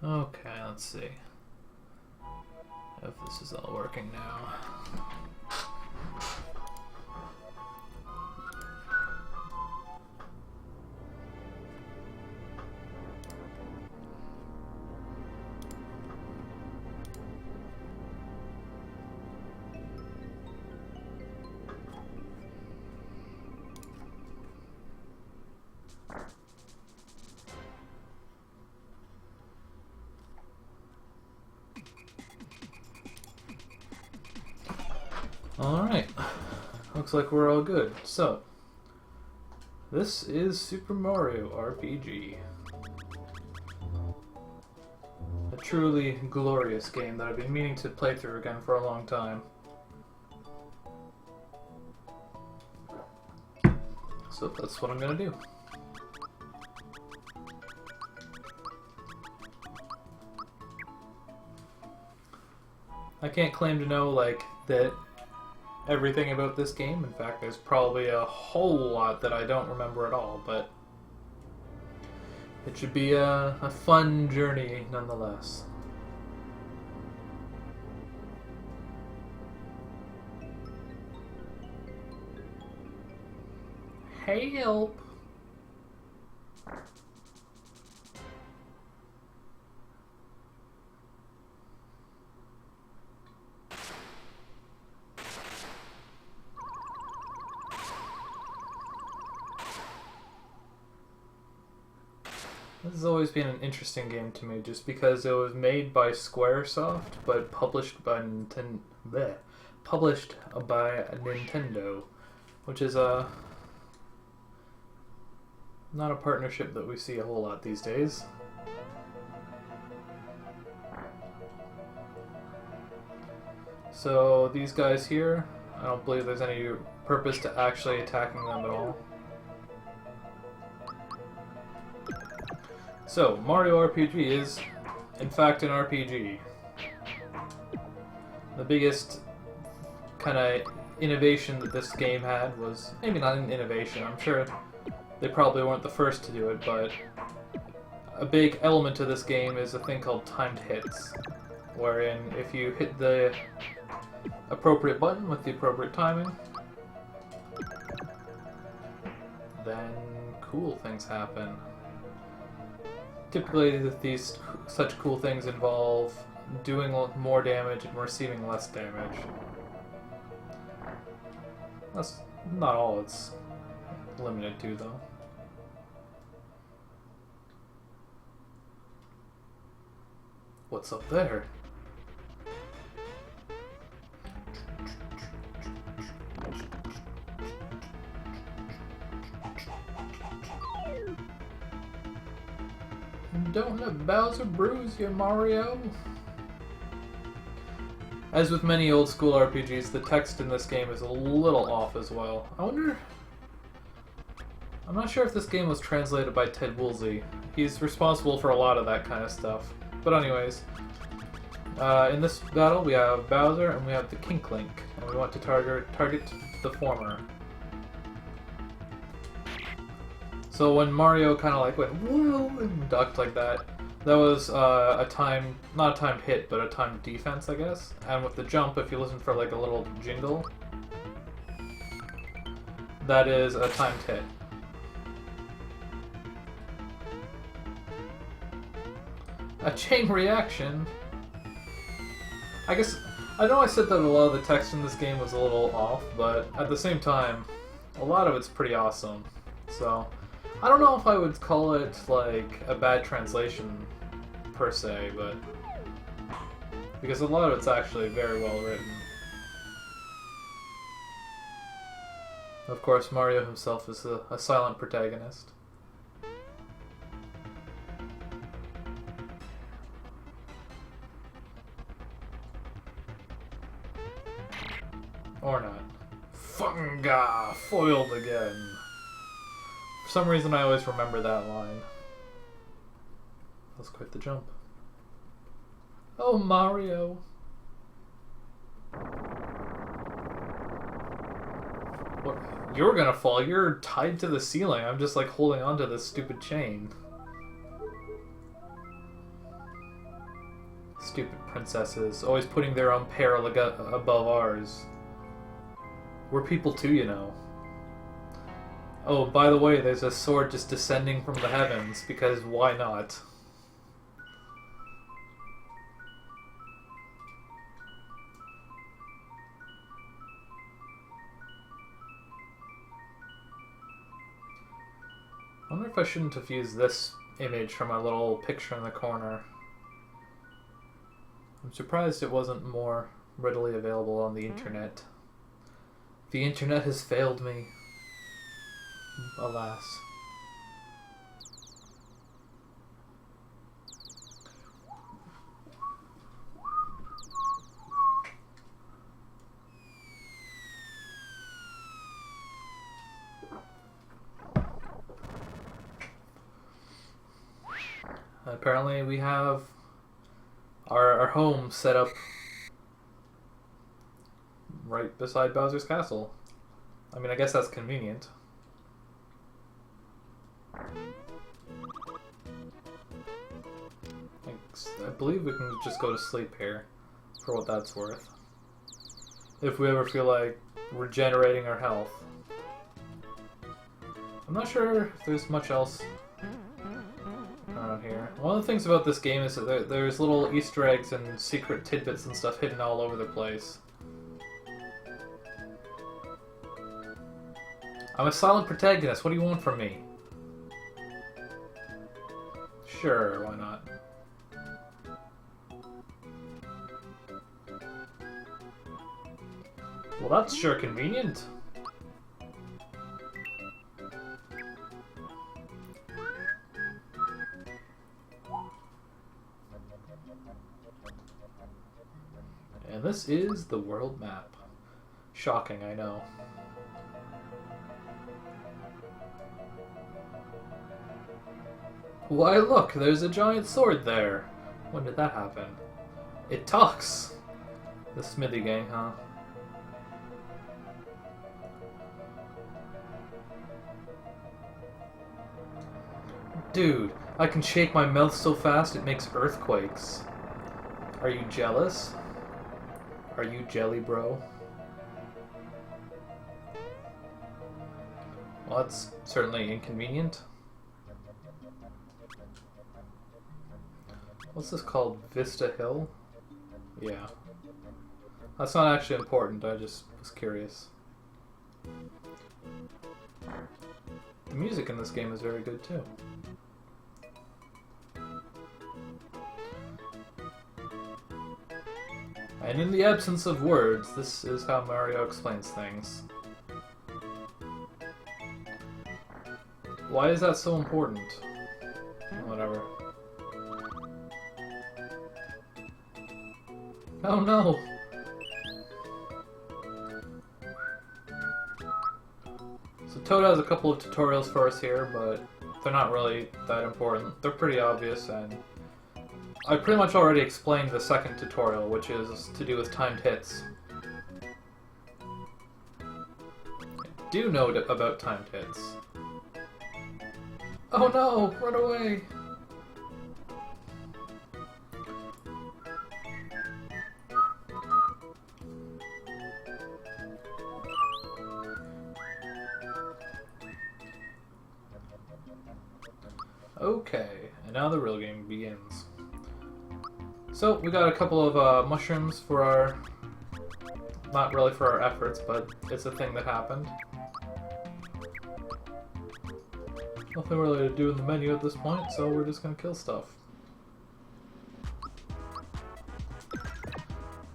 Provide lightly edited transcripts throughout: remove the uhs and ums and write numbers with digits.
Okay, let's see if this is all working now. Alright, looks like we're all good. So, this is Super Mario RPG. A truly glorious game that I've been meaning to play through again for a long time. So that's what I'm gonna do. I can't claim to know, like, that everything about this game. In fact, there's probably a whole lot that I don't remember at all, but it should be a fun journey nonetheless. Help! This has always been an interesting game to me, just because it was made by Squaresoft, but published by Nintendo, which is not a partnership that we see a whole lot these days. So these guys here, I don't believe there's any purpose to actually attacking them at all. So, Mario RPG is, in fact, an RPG. The biggest kind of innovation that this game had was, maybe not an innovation, I'm sure they probably weren't the first to do it, but a big element of this game is a thing called timed hits, wherein if you hit the appropriate button with the appropriate timing, then cool things happen. Typically, such cool things involve doing more damage and receiving less damage. That's not all it's limited to, though. What's up there? Don't let Bowser bruise you, Mario! As with many old school RPGs, the text in this game is a little off as well. I'm not sure if this game was translated by Ted Woolsey. He's responsible for a lot of that kind of stuff. But anyways, in this battle we have Bowser and we have the Kink Link, and we want to target the former. So when Mario kind of like went whoa and ducked like that, that was not a timed hit, but a timed defense, I guess. And with the jump, if you listen for like a little jingle, that is a timed hit. A chain reaction. I guess, I know I said that a lot of the text in this game was a little off, but at the same time, a lot of it's pretty awesome. So, I don't know if I would call it like a bad translation per se, but because a lot of it's actually very well written. Of course, Mario himself is a silent protagonist. Or not. Funga! Foiled again. For some reason I always remember that line. That's quite the jump. Oh, Mario! What? You're gonna fall. You're tied to the ceiling. I'm just like holding onto this stupid chain. Stupid princesses, always putting their own peril above ours. We're people too, you know. Oh, by the way, there's a sword just descending from the heavens, because why not? I wonder if I shouldn't have used this image from my little picture in the corner. I'm surprised it wasn't more readily available on the internet. The internet has failed me. Alas. Apparently we have our home set up right beside Bowser's castle. I mean, I guess that's convenient. I believe we can just go to sleep here, for what that's worth. If we ever feel like regenerating our health. I'm not sure if there's much else around here. One of the things about this game is that there's little Easter eggs and secret tidbits and stuff hidden all over the place. I'm a silent protagonist, what do you want from me? Sure, why not? Well, that's sure convenient. And this is the world map. Shocking, I know. Why look, there's a giant sword there. When did that happen? It talks! The Smithy gang, huh? Dude, I can shake my mouth so fast it makes earthquakes. Are you jealous? Are you jelly, bro? Well, that's certainly inconvenient. What's this called? Vista Hill? Yeah. That's not actually important, I just was curious. The music in this game is very good too. And in the absence of words, this is how Mario explains things. Why is that so important? Whatever. Oh no! So Toad has a couple of tutorials for us here, but they're not really that important. They're pretty obvious, and I pretty much already explained the second tutorial, which is to do with timed hits. I do know about timed hits. Oh no! Run away! Okay, and now the real game begins. So, we got a couple of mushrooms for our... not really for our efforts, but it's a thing that happened. Nothing really to do in the menu at this point, so we're just gonna kill stuff.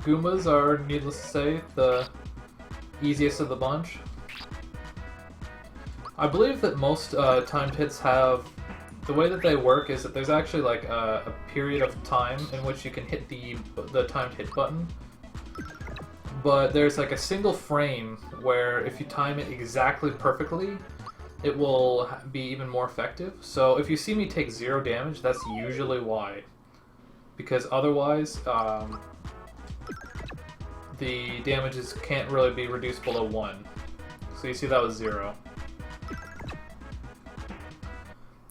Goombas are, needless to say, the easiest of the bunch. I believe that most timed hits have... the way that they work is that there's actually like a period of time in which you can hit the timed hit button. But there's like a single frame where if you time it exactly perfectly, it will be even more effective. So if you see me take 0 damage, that's usually why. Because otherwise, the damages can't really be reduced below 1. So you see that was 0.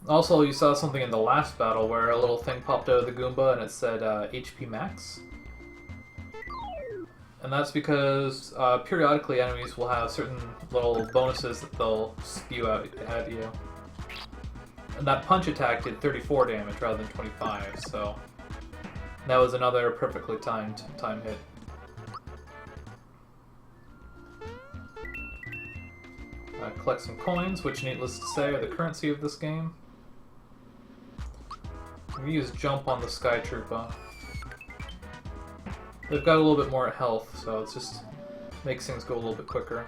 Also, you saw something in the last battle where a little thing popped out of the Goomba and it said HP max. And that's because periodically enemies will have certain little bonuses that they'll spew out at you. And that punch attack did 34 damage rather than 25, so that was another perfectly timed time hit. Collect some coins, which needless to say are the currency of this game. We use jump on the Sky Troopa. They've got a little bit more health, so it just makes things go a little bit quicker.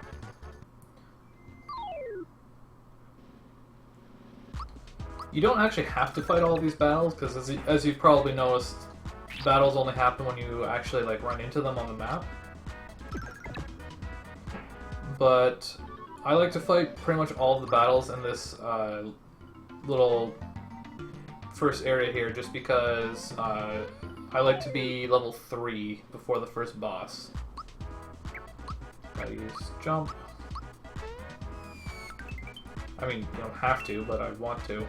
You don't actually have to fight all these battles, because as you've probably noticed, battles only happen when you actually like run into them on the map. But I like to fight pretty much all of the battles in this little first area here, just because I like to be level 3 before the first boss. I use jump. I mean, you don't have to, but I want to.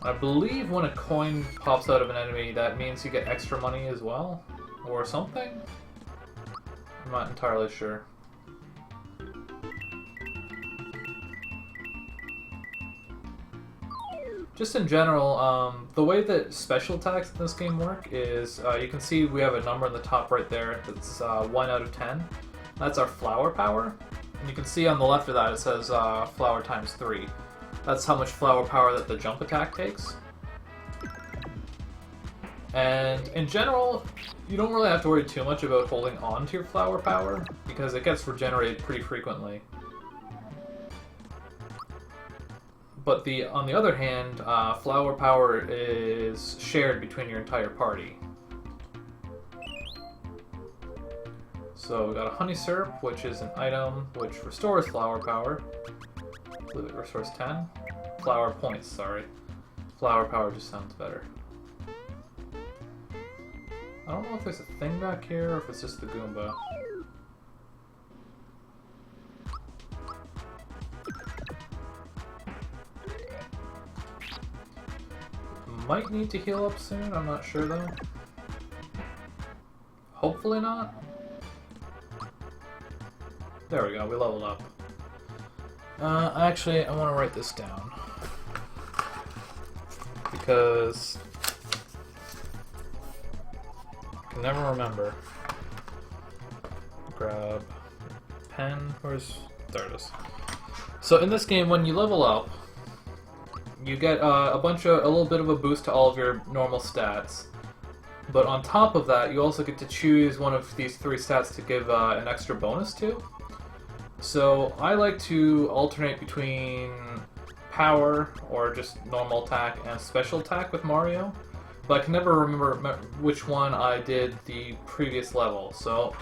I believe when a coin pops out of an enemy, that means you get extra money as well? Or something? I'm not entirely sure. Just in general, the way that special attacks in this game work is, you can see we have a number in the top right there that's 1 out of 10. That's our flower power. And you can see on the left of that it says flower times 3. That's how much flower power that the jump attack takes. And in general, you don't really have to worry too much about holding on to your flower power, because it gets regenerated pretty frequently. But on the other hand, flower power is shared between your entire party. So we got a honey syrup, which is an item which restores flower power. I believe it restores 10. Flower points, sorry. Flower power just sounds better. I don't know if there's a thing back here or if it's just the Goomba. Might need to heal up soon, I'm not sure though. Hopefully not. There we go, we leveled up. Actually, I want to write this down. Because I can never remember. Grab pen, there it is. So in this game, when you level up, you get a little bit of a boost to all of your normal stats. But on top of that, you also get to choose one of these 3 stats to give an extra bonus to. So I like to alternate between power, or just normal attack, and special attack with Mario. But I can never remember which one I did the previous level. So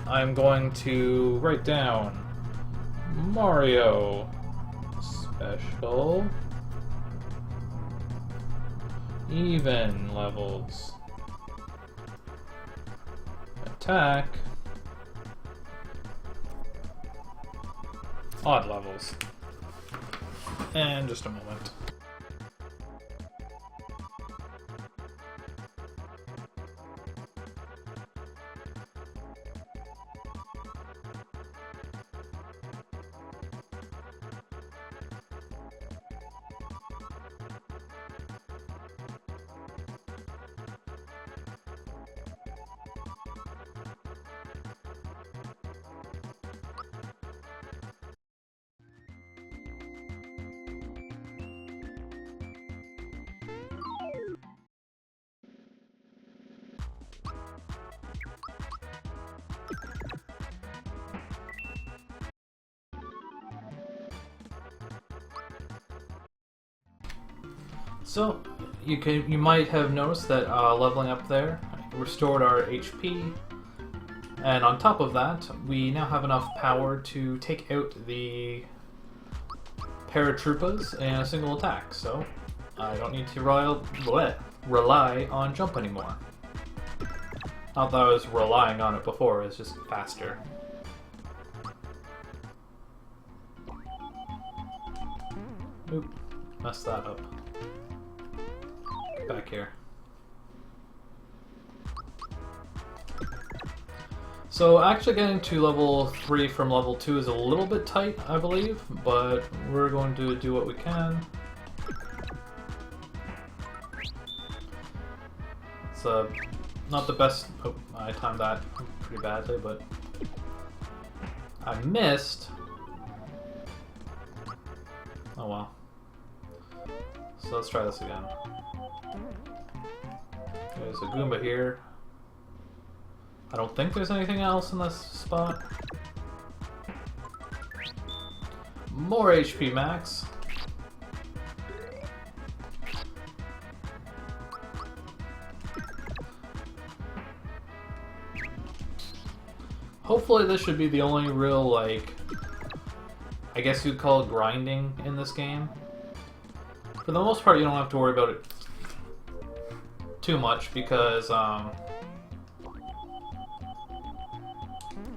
I'm going to write down Mario special even levels attack odd levels. And just a moment. So, you might have noticed that leveling up there restored our HP, and on top of that, we now have enough power to take out the paratroopas in a single attack, so I don't need to rely on jump anymore. Not that I was relying on it before, it's just faster. Oop, messed that up. Get back here. So actually getting to level 3 from level 2 is a little bit tight, I believe, but we're going to do what we can. It's not the best. Oh, I timed that pretty badly, but I missed. Oh well. So let's try this again. There's a Goomba here. I don't think there's anything else in this spot. More HP max. Hopefully this should be the only real, like, I guess you'd call it grinding in this game. For the most part, you don't have to worry about it too much because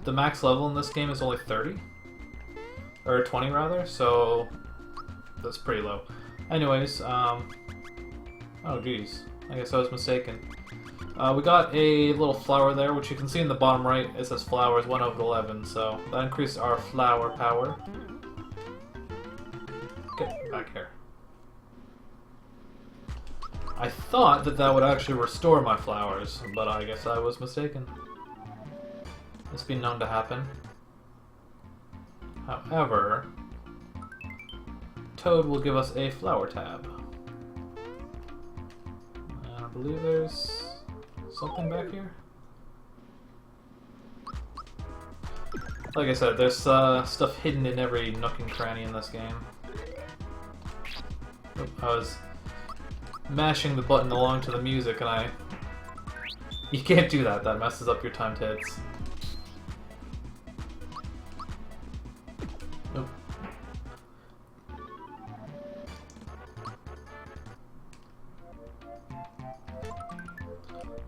the max level in this game is only 30. Or 20 rather, so that's pretty low. Anyways, oh geez, I guess I was mistaken. We got a little flower there, which you can see in the bottom right. It says flowers 1 of 11, so that increased our flower power. Get back here. I thought that that would actually restore my flowers, but I guess I was mistaken. It's been known to happen. However, Toad will give us a flower tab. And I believe there's something back here. Like I said, there's stuff hidden in every nook and cranny in this game. Oop, I was mashing the button along to the music and You can't do that, that messes up your timed hits. Nope.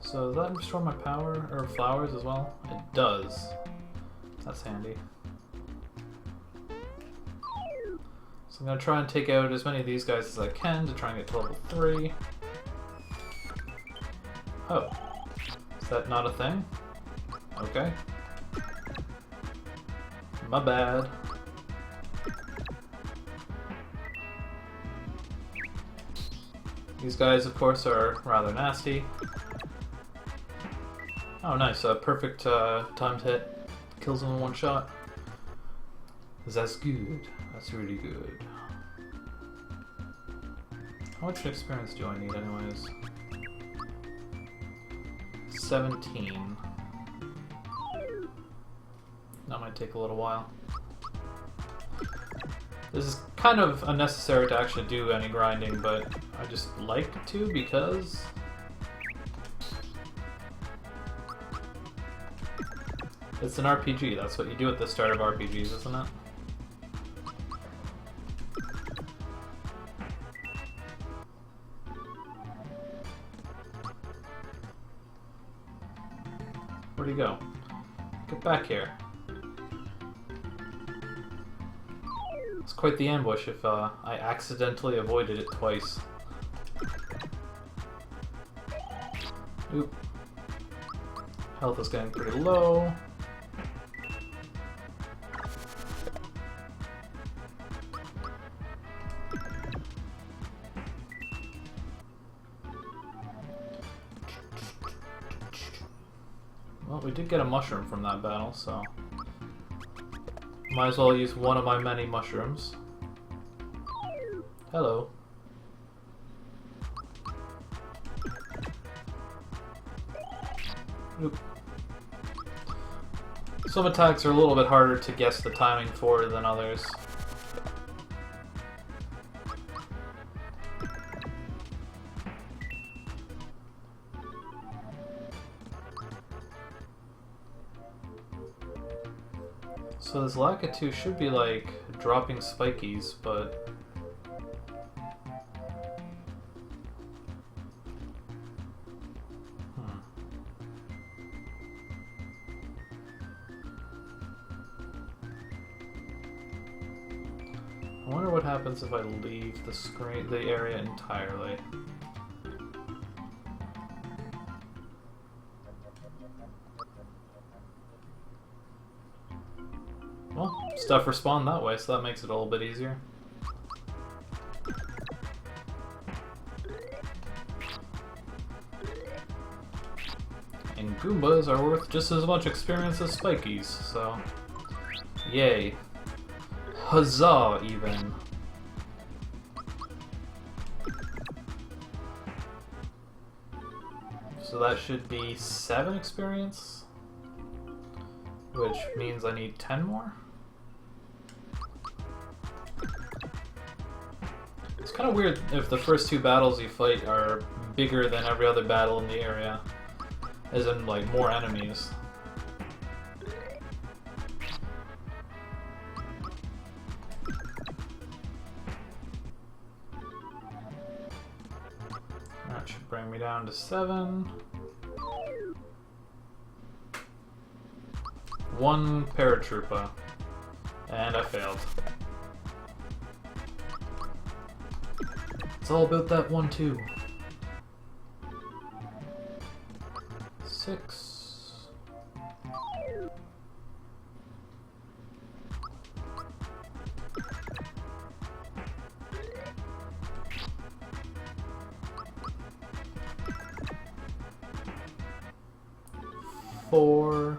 So does that restore my power, or flowers as well? It does. That's handy. So I'm going to try and take out as many of these guys as I can to try and get to level 3. Oh. Is that not a thing? Okay. My bad. These guys, of course, are rather nasty. Oh, nice. A perfect timed hit. Kills them in one shot. That's good. That's really good. How much experience do I need, anyways? 17. That might take a little while. This is kind of unnecessary to actually do any grinding, but I just like to because... it's an RPG, that's what you do at the start of RPGs, isn't it? Where'd he go? Get back here. It's quite the ambush if I accidentally avoided it twice. Oop. Health is getting pretty low. Well, we did get a mushroom from that battle, so... might as well use one of my many mushrooms. Hello. Oop. Some attacks are a little bit harder to guess the timing for than others. So this Lakitu should be like dropping spikies, but... I wonder what happens if I leave the area entirely. Well, stuff respawned that way, so that makes it a little bit easier. And Goombas are worth just as much experience as Spikies, so yay. Huzzah, even. So that should be 7 experience, which means I need 10 more. It's kind of weird if the first 2 battles you fight are bigger than every other battle in the area, as in, like, more enemies. That should bring me down to 7. 1 paratrooper. And I failed. It's all about that 1, 2. 6. 4.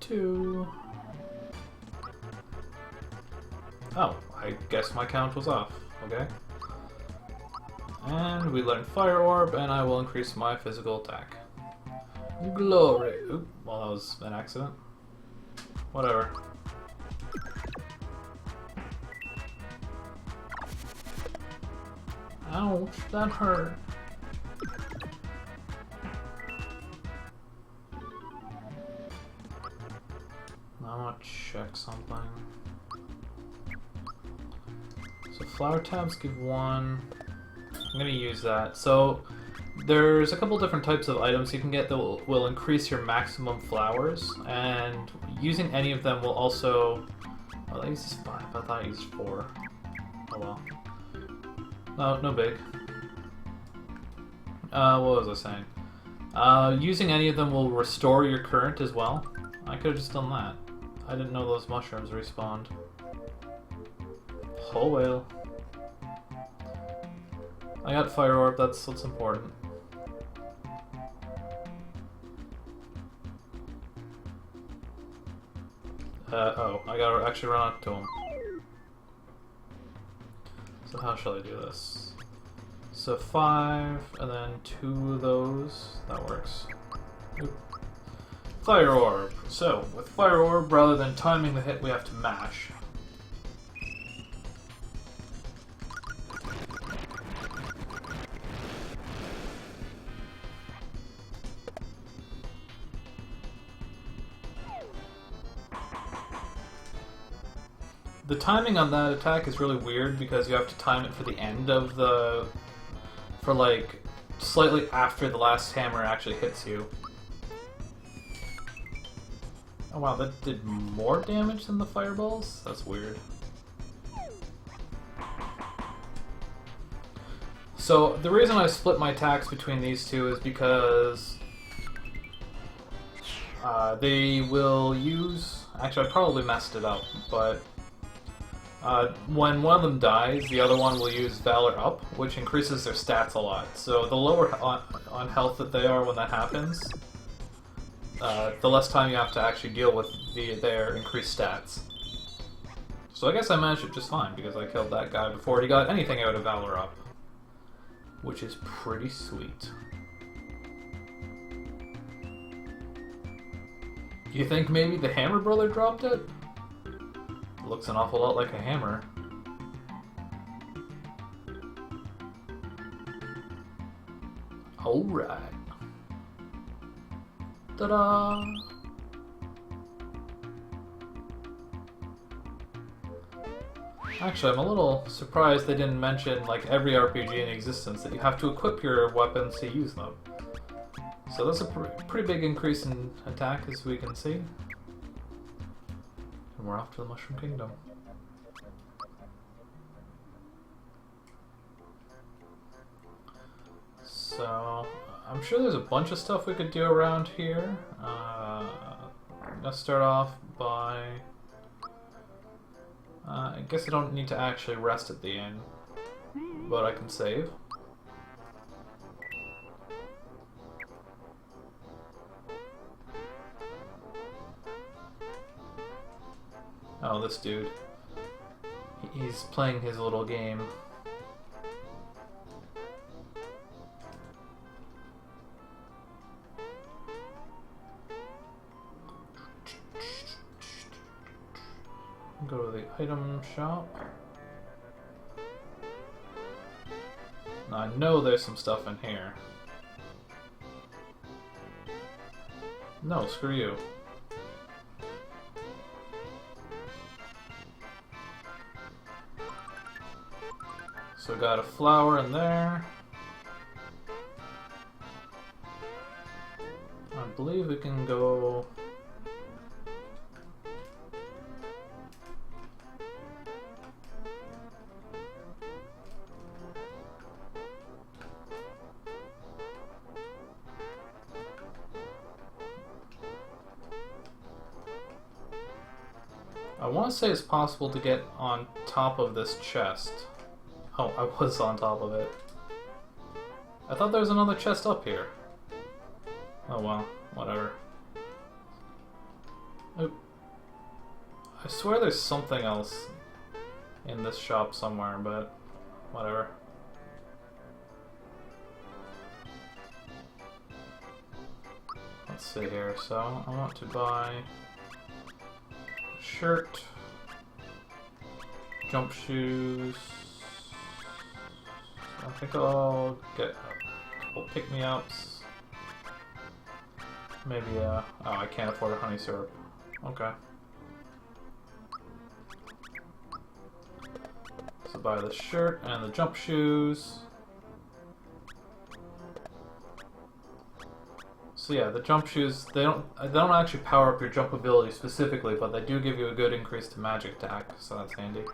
2. Oh, I guess my count was off. Okay. And we learned Fire Orb, and I will increase my physical attack. Glory! Oop, well, that was an accident. Whatever. Ouch, that hurt. I want to check something. So flower tabs give 1. I'm going to use that. So there's a couple different types of items you can get that will increase your maximum flowers, and using any of them will also... Oh, that uses 5. I thought I used 4. Oh well. No big. What was I saying? Using any of them will restore your current as well. I could have just done that. I didn't know those mushrooms respawned. Oh well. I got Fire Orb, that's what's important. Oh, I gotta actually run up to him. So how shall I do this? So 5, and then 2 of those. That works. Oop. Fire Orb. So, with Fire Orb, rather than timing the hit, we have to mash. The timing on that attack is really weird because you have to time it for the end of the... for like, slightly after the last hammer actually hits you. Oh wow, that did more damage than the fireballs? That's weird. So, the reason I split my attacks between these two is because they will use... Actually, I probably messed it up, but when one of them dies, the other one will use Valor Up, which increases their stats a lot. So the lower on health that they are when that happens, the less time you have to actually deal with their increased stats. So I guess I managed it just fine, because I killed that guy before he got anything out of Valor Up. Which is pretty sweet. You think maybe the Hammer Brother dropped it? Looks an awful lot like a hammer. Alright. Ta-da! Actually, I'm a little surprised they didn't mention, like every RPG in existence, that you have to equip your weapons to use them. So that's a pretty big increase in attack, as we can see. And we're off to the Mushroom Kingdom. So, I'm sure there's a bunch of stuff we could do around here. Let's start off by... I guess I don't need to actually rest at the end, but I can save. Oh, this dude. He's playing his little game. Go to the item shop. Now I know there's some stuff in here. No, screw you. So got a flower in there. I believe we can go... I want to say it's possible to get on top of this chest. Oh, I was on top of it. I thought there was another chest up here. Oh well, whatever. Oop. I swear there's something else in this shop somewhere, but whatever. Let's see here. So, I want to buy a shirt, jump shoes. I think I'll get a couple pick-me-ups. Maybe, oh, I can't afford a honey syrup. Okay. So buy the shirt and the jump shoes. So yeah, the jump shoes, they don't actually power up your jump ability specifically, but they do give you a good increase to magic attack, so that's handy.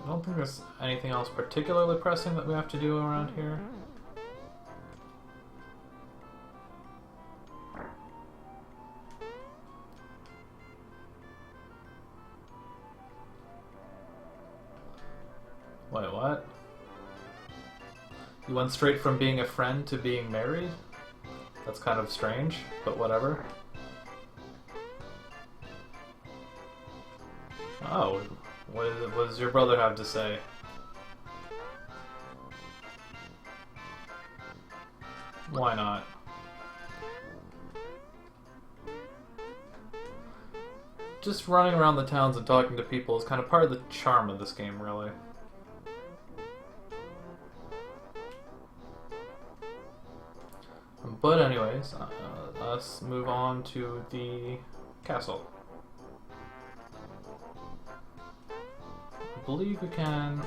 I don't think there's anything else particularly pressing that we have to do around here. Wait, what? You went straight from being a friend to being married? That's kind of strange, but whatever. Oh. What does your brother have to say? Why not? Just running around the towns and talking to people is kind of part of the charm of this game, really. But anyways, let's move on to the castle. I believe we can...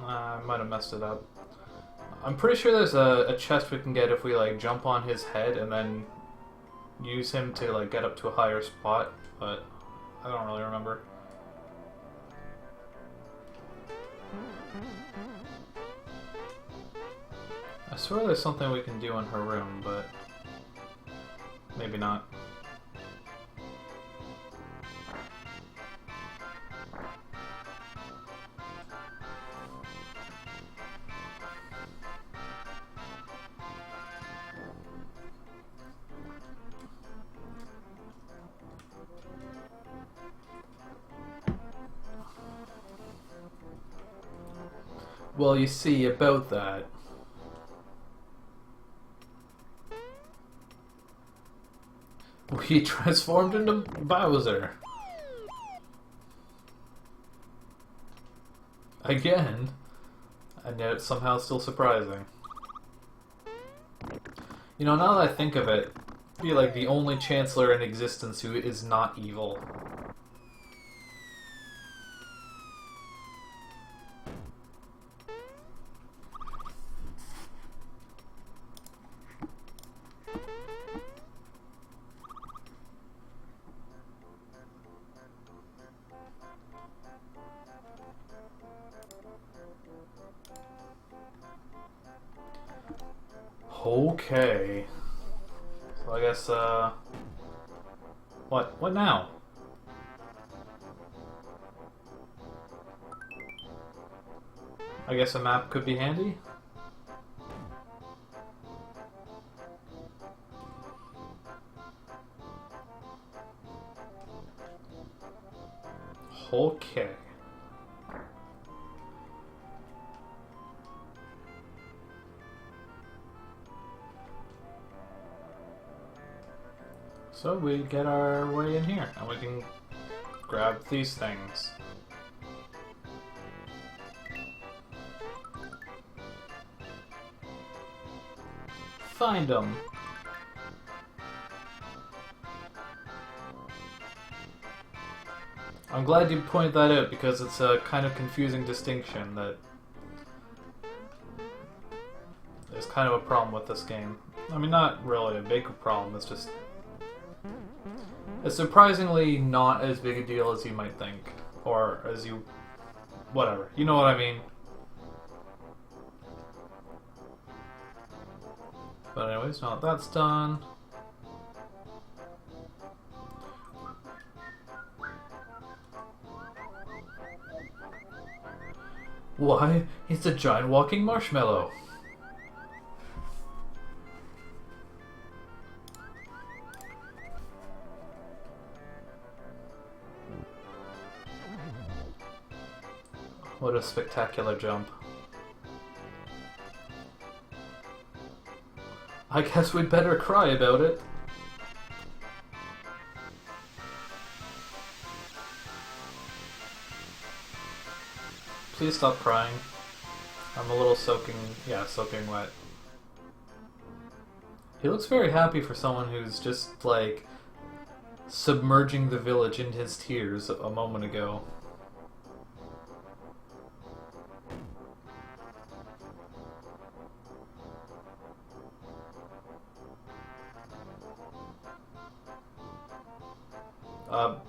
I might have messed it up. I'm pretty sure there's a chest we can get if we like jump on his head and then use him to like get up to a higher spot, but I don't really remember. I swear there's something we can do in her room, but maybe not. Well, you see, about that. He transformed into Bowser. Again. And yet it's somehow still surprising. You know, now that I think of it, be like the only Chancellor in existence who is not evil. Okay. So I guess, What? What now? I guess a map could be handy? Okay. So we get our way in here, and we can grab these things. Find them. I'm glad you pointed that out because it's a kind of confusing distinction that is kind of a problem with this game. I mean, not really a big problem, it's just... It's surprisingly not as big a deal as you might think. Or as you... whatever. You know what I mean. But anyways, now that that's done... Why, it's a giant walking marshmallow! What a spectacular jump. I guess we'd better cry about it. Please stop crying. I'm a little soaking wet. He looks very happy for someone who's just, like, submerging the village in his tears a moment ago.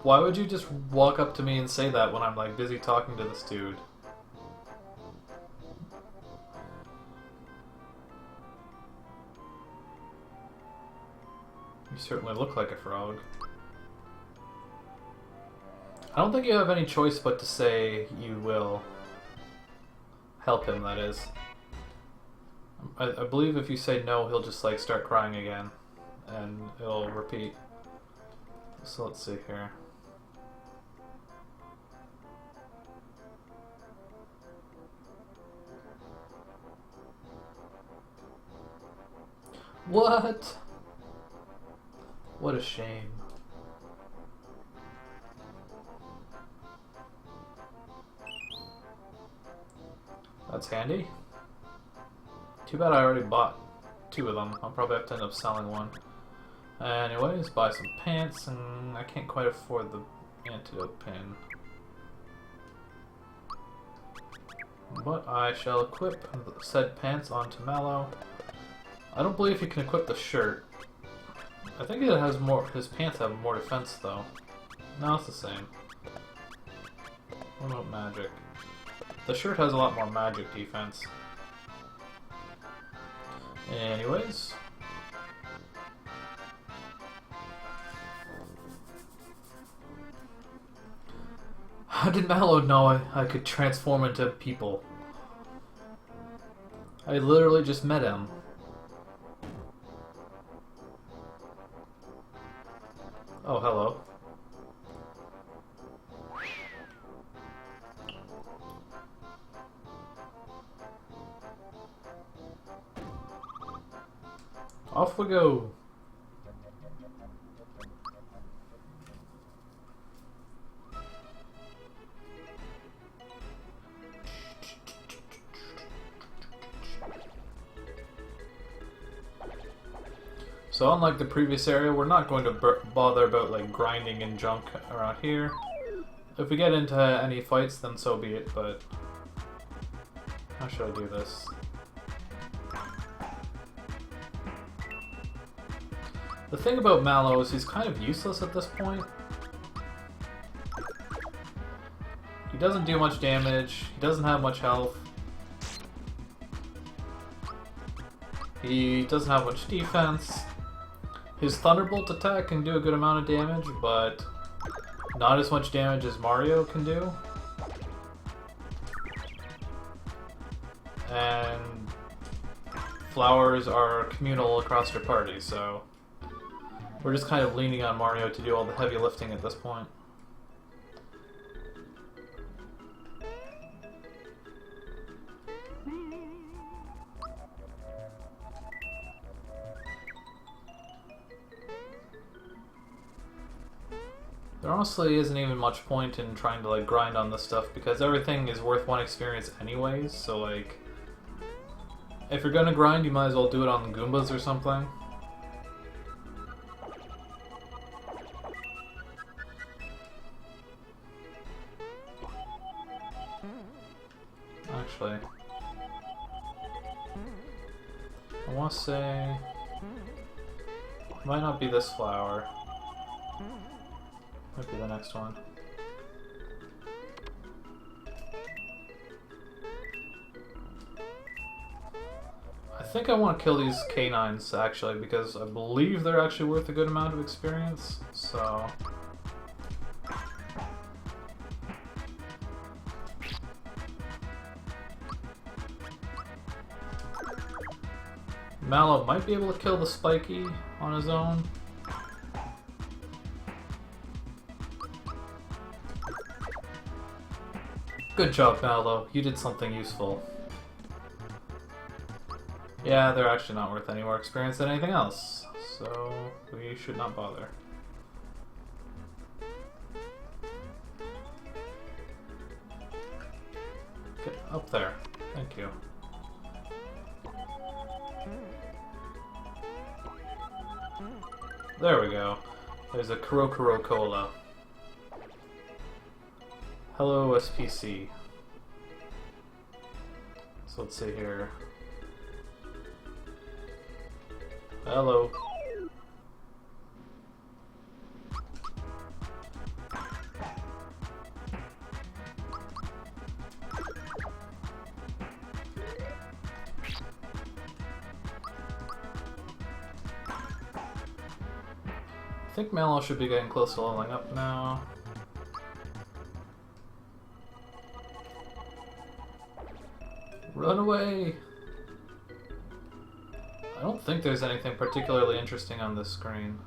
Why would you just walk up to me and say that when I'm, like, busy talking to this dude? You certainly look like a frog. I don't think you have any choice but to say you will help him, that is. I believe if you say no, he'll just, like, start crying again. And it'll repeat. So let's see here. What? What a shame. That's handy. Too bad I already bought 2 of them. I'll probably have to end up selling one. Anyways, buy some pants, and I can't quite afford the antidote pin. But I shall equip said pants onto Mallow. I don't believe you can equip the shirt. I think it has more. His pants have more defense, though. No, it's the same. What about magic? The shirt has a lot more magic defense. Anyways. How did Mallow know I could transform into people? I literally just met him. Oh, hello. Off we go. So unlike the previous area, we're not going to bother about like grinding and junk around here. If we get into any fights, then so be it, but how should I do this? The thing about Mallow is he's kind of useless at this point. He doesn't do much damage, he doesn't have much health. He doesn't have much defense. His Thunderbolt attack can do a good amount of damage, but not as much damage as Mario can do. And flowers are communal across your party, so we're just kind of leaning on Mario to do all the heavy lifting at this point. There honestly isn't even much point in trying to like grind on this stuff because everything is worth one experience anyways, so like if you're gonna grind you might as well do it on the Goombas or something. Actually, I want to say it might not be this flower. Might be the next one. I think I want to kill these canines actually because I believe they're actually worth a good amount of experience, so Mallow might be able to kill the Spiky on his own. Good job, Mallow. You did something useful. Yeah, they're actually not worth any more experience than anything else, so we should not bother. Get up there. Thank you. There we go. There's a Kurokuro Cola. Hello, SPC. So let's see here. Hello. I think Mallow should be getting close to leveling up now. Run away! I don't think there's anything particularly interesting on this screen.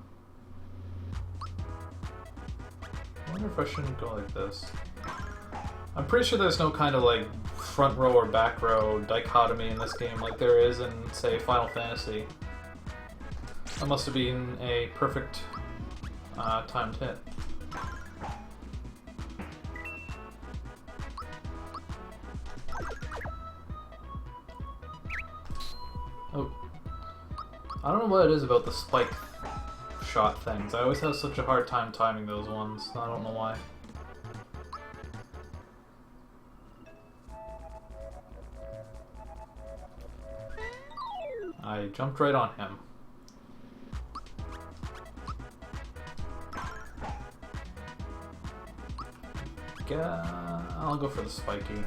I wonder if I shouldn't go like this. I'm pretty sure there's no kind of like front row or back row dichotomy in this game like there is in, say, Final Fantasy. That must have been a perfect timed hit. Oh. I don't know what it is about the spike shot things. I always have such a hard time timing those ones. I don't know why. I jumped right on him. I'll go for the spiky.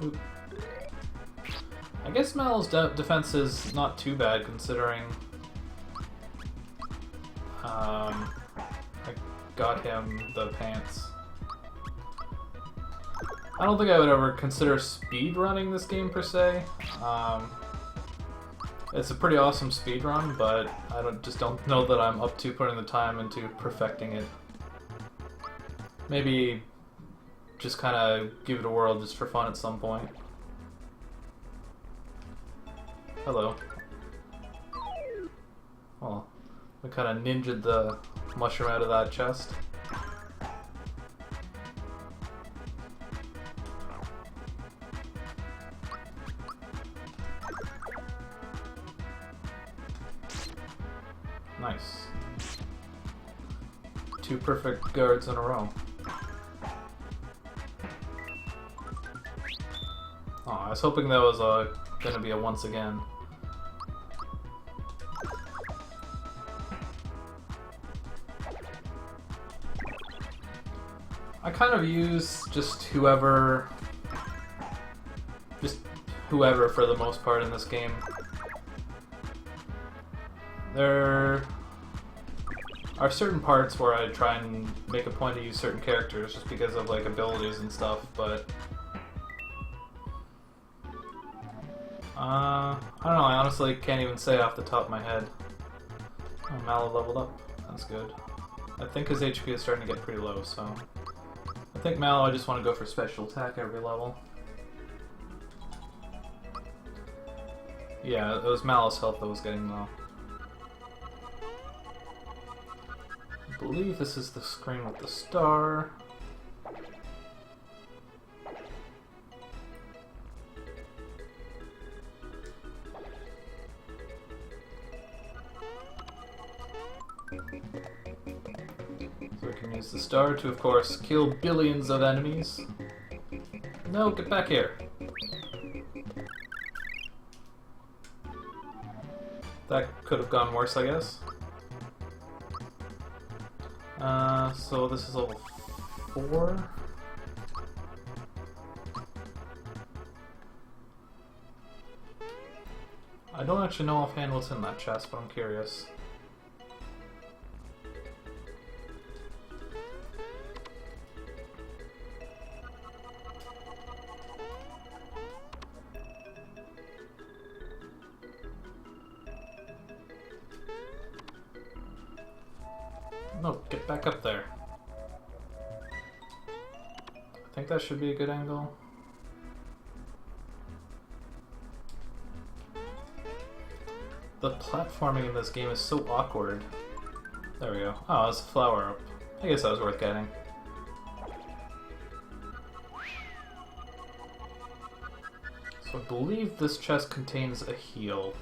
Oop. I guess Mallow's defense is not too bad considering I got him the pants. I don't think I would ever consider speed running this game per se. It's a pretty awesome speed run, but I just don't know that I'm up to putting the time into perfecting it. Maybe just kind of give it a whirl just for fun at some point. Hello. Well, we kind of ninja'd the mushroom out of that chest. Nice. 2 perfect guards in a row. Oh, I was hoping that was gonna be a once again. I kind of use just whoever for the most part in this game. There are certain parts where I try and make a point to use certain characters just because of like abilities and stuff, but I don't know, I honestly can't even say off the top of my head. Oh, Mallow leveled up. That's good. I think his HP is starting to get pretty low, so I think Mallow, I just want to go for special attack every level. Yeah, it was Mallow's health that was getting low. I believe this is the screen with the star. So we can use the star to, of course, kill billions of enemies. No, get back here. That could have gone worse, I guess. So this is level 4. I don't actually know offhand what's in that chest, but I'm curious. No, get back up there. I think that should be a good angle. The platforming in this game is so awkward. There we go. Oh, that's a flower up. I guess that was worth getting. So I believe this chest contains a heal,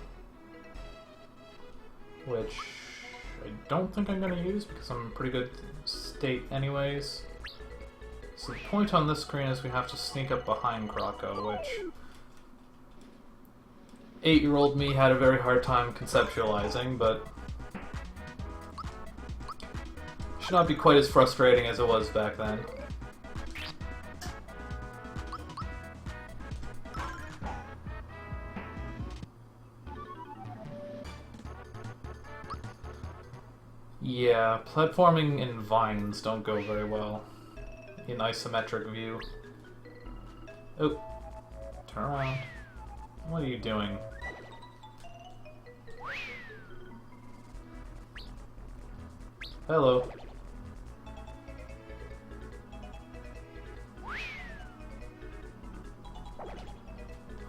which I don't think I'm going to use because I'm in pretty good state anyways. So the point on this screen is we have to sneak up behind Croco, which 8-year-old me had a very hard time conceptualizing, but should not be quite as frustrating as it was back then. Yeah, platforming in vines don't go very well in isometric view. Oh, turn around. What are you doing? Hello.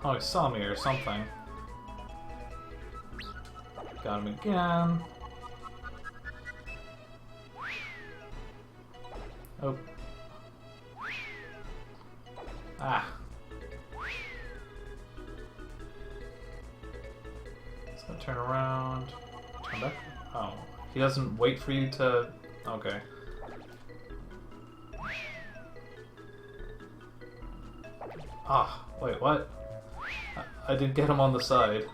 Oh, he saw me or something. Got him again. Oh. Ah. It's gonna turn around. Turn back. Oh. He doesn't wait for you to... Okay. Ah, wait, what? I did get him on the side.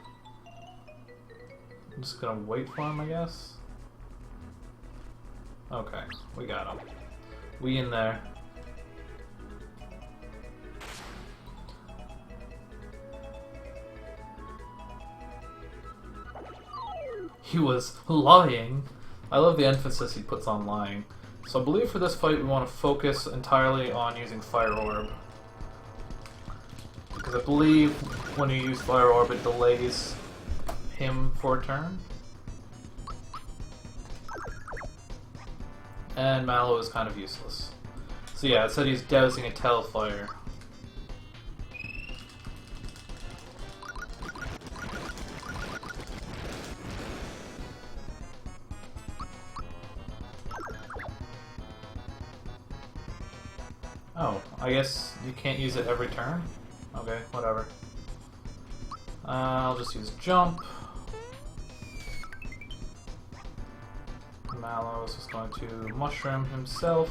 I'm just gonna wait for him, I guess? Okay, we got him. We in there. He was lying. I love the emphasis he puts on lying. So I believe for this fight we want to focus entirely on using Fire Orb. Because I believe when you use Fire Orb it delays him for a turn. And Mallow is kind of useless. So yeah, it said he's dousing a Telfire. Oh, I guess you can't use it every turn? Okay, whatever. I'll just use jump. Mallow is just going to mushroom himself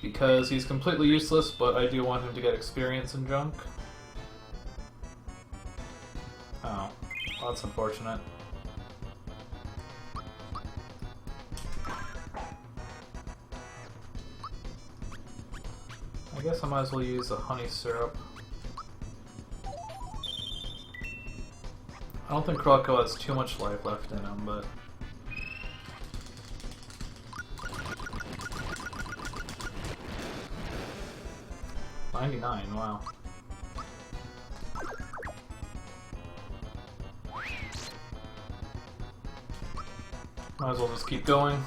because he's completely useless, but I do want him to get experience and junk. Oh, well, that's unfortunate. I guess I might as well use the honey syrup. I don't think Krocko has too much life left in him, but... $99, wow. Might as well just keep going.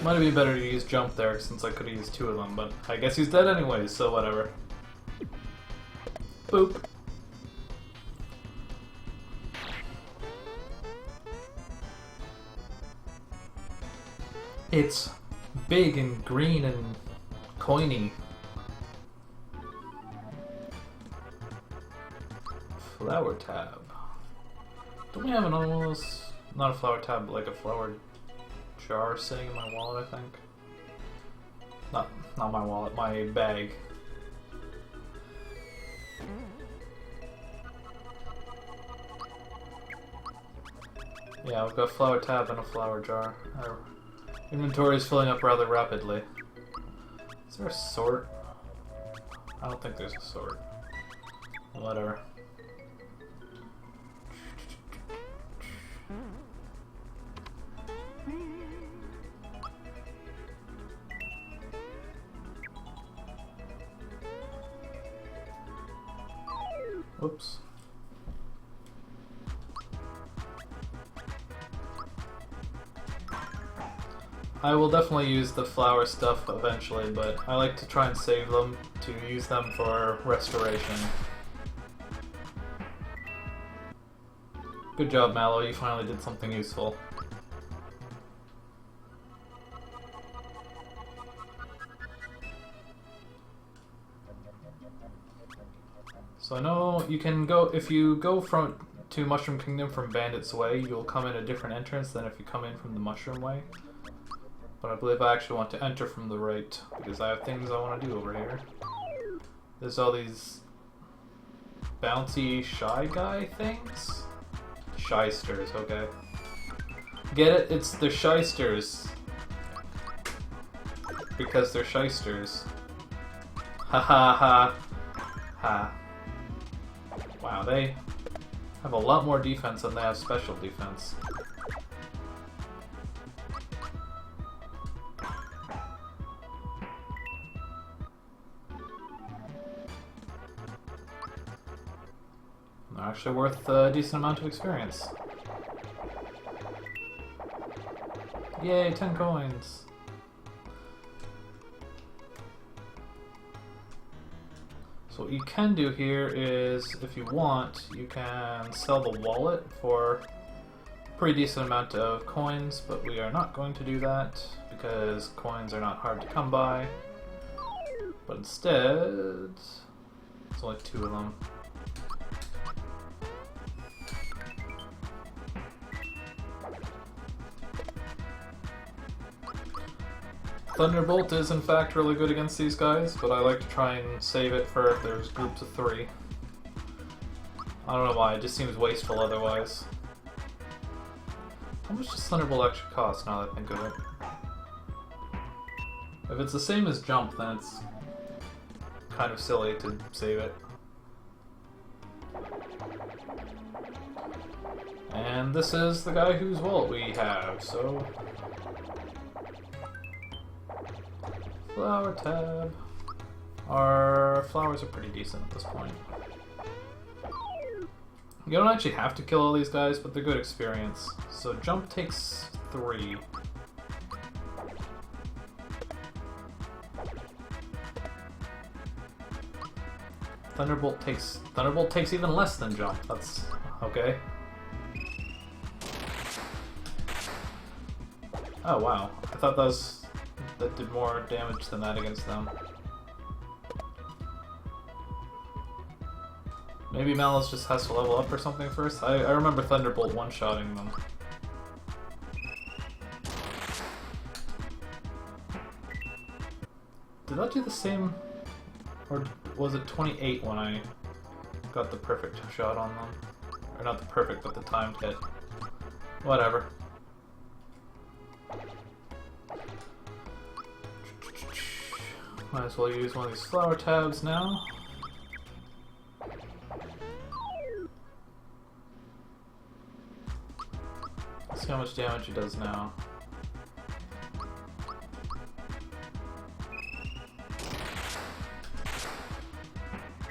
Might have been better to use jump there since I could have used 2 of them, but I guess he's dead anyways, so whatever. Boop. It's big and green and coiny. Flower tab. Don't we have another one of those? Not a flower tab, but like a flower jar sitting in my wallet, I think. Not my wallet, my bag. Yeah, we've got a flower tab and a flower jar. Our inventory is filling up rather rapidly. Is there a sort? I don't think there's a sort. Whatever. Oops. I will definitely use the flower stuff eventually, but I like to try and save them to use them for restoration. Good job, Mallow, you finally did something useful. So I know you can go, if you go to Mushroom Kingdom from Bandit's Way, you'll come in a different entrance than if you come in from the Mushroom Way. But I believe I actually want to enter from the right, because I have things I want to do over here. There's all these bouncy shy guy things? Shysters, okay. Get it? It's the shysters. Because they're shysters. Ha ha ha. Ha. Wow, they have a lot more defense than they have special defense. They're actually worth a decent amount of experience. Yay, 10 coins! So what you can do here is, if you want, you can sell the wallet for a pretty decent amount of coins, but we are not going to do that because coins are not hard to come by. But instead, there's only 2 of them. Thunderbolt is in fact really good against these guys, but I like to try and save it for if there's groups of 3. I don't know why, it just seems wasteful otherwise. How much does Thunderbolt actually cost now that I think of it? If it's the same as Jump, then it's kind of silly to save it. And this is the guy whose wallet we have, so... Flower tab. Our flowers are pretty decent at this point. You don't actually have to kill all these guys, but they're good experience. So Jump takes 3. Thunderbolt takes even less than Jump. That's okay. Oh wow. I thought that did more damage than that against them. Maybe Mallows just has to level up or something first? I remember Thunderbolt one-shotting them. Did that do the same? Or was it 28 when I got the perfect shot on them? Or not the perfect, but the timed hit. Whatever. Might as well use one of these flower tabs now. See how much damage he does now.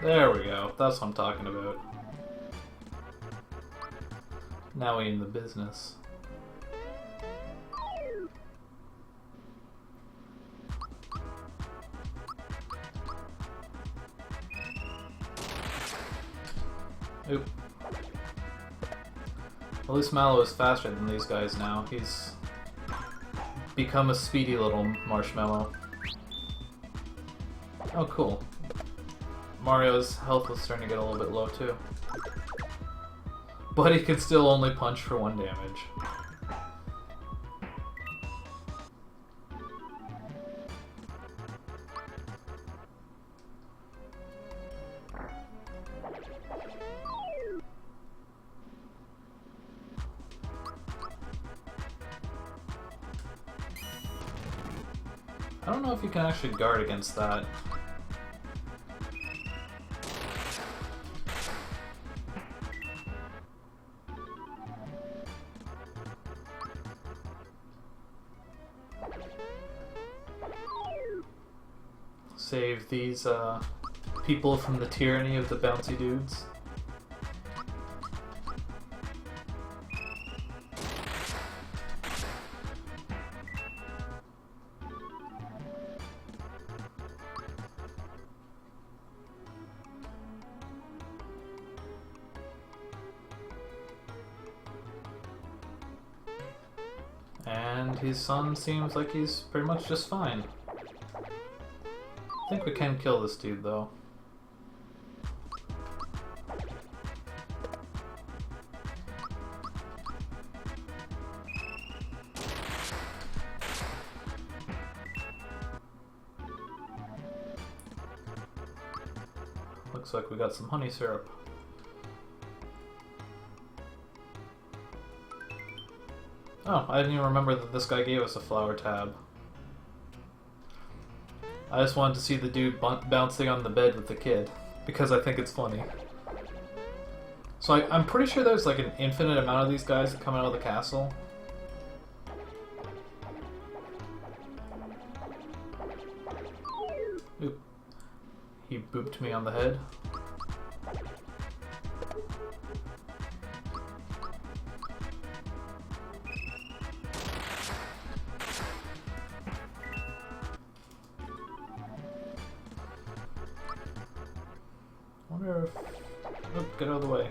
There we go. That's what I'm talking about. Now we in the business. Oop. At least Mallow is faster than these guys now. He's become a speedy little marshmallow. Oh, cool. Mario's health was starting to get a little bit low, too. But he can still only punch for 1 damage. I don't know if you can actually guard against that. Save these people from the tyranny of the bouncy dudes. And his son seems like he's pretty much just fine. I think we can kill this dude, though. Looks like we got some honey syrup. Oh, I didn't even remember that this guy gave us a flower tab. I just wanted to see the dude bouncing on the bed with the kid, because I think it's funny. So I'm pretty sure there's like an infinite amount of these guys that come out of the castle. Oop. He booped me on the head. Wonder if... Oop, get out of the way.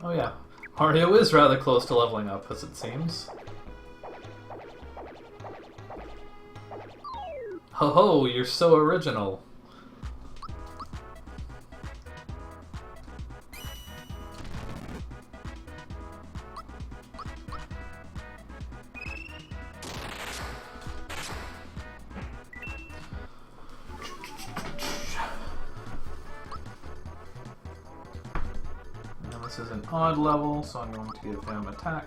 Oh yeah, Mario is rather close to leveling up, as it seems. Ho ho, you're so original. This is an odd level, so I'm going to give him attack.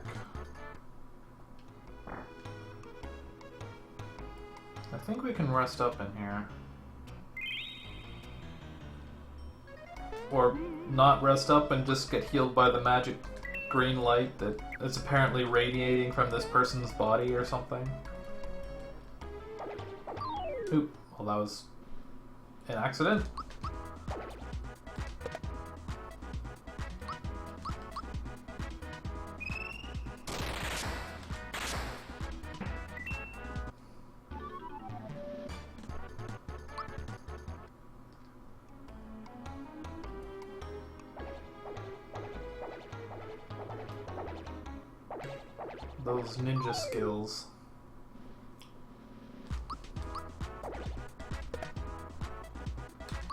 I think we can rest up in here. Or not rest up and just get healed by the magic green light that is apparently radiating from this person's body or something. Oop, well that was an accident. Those ninja skills.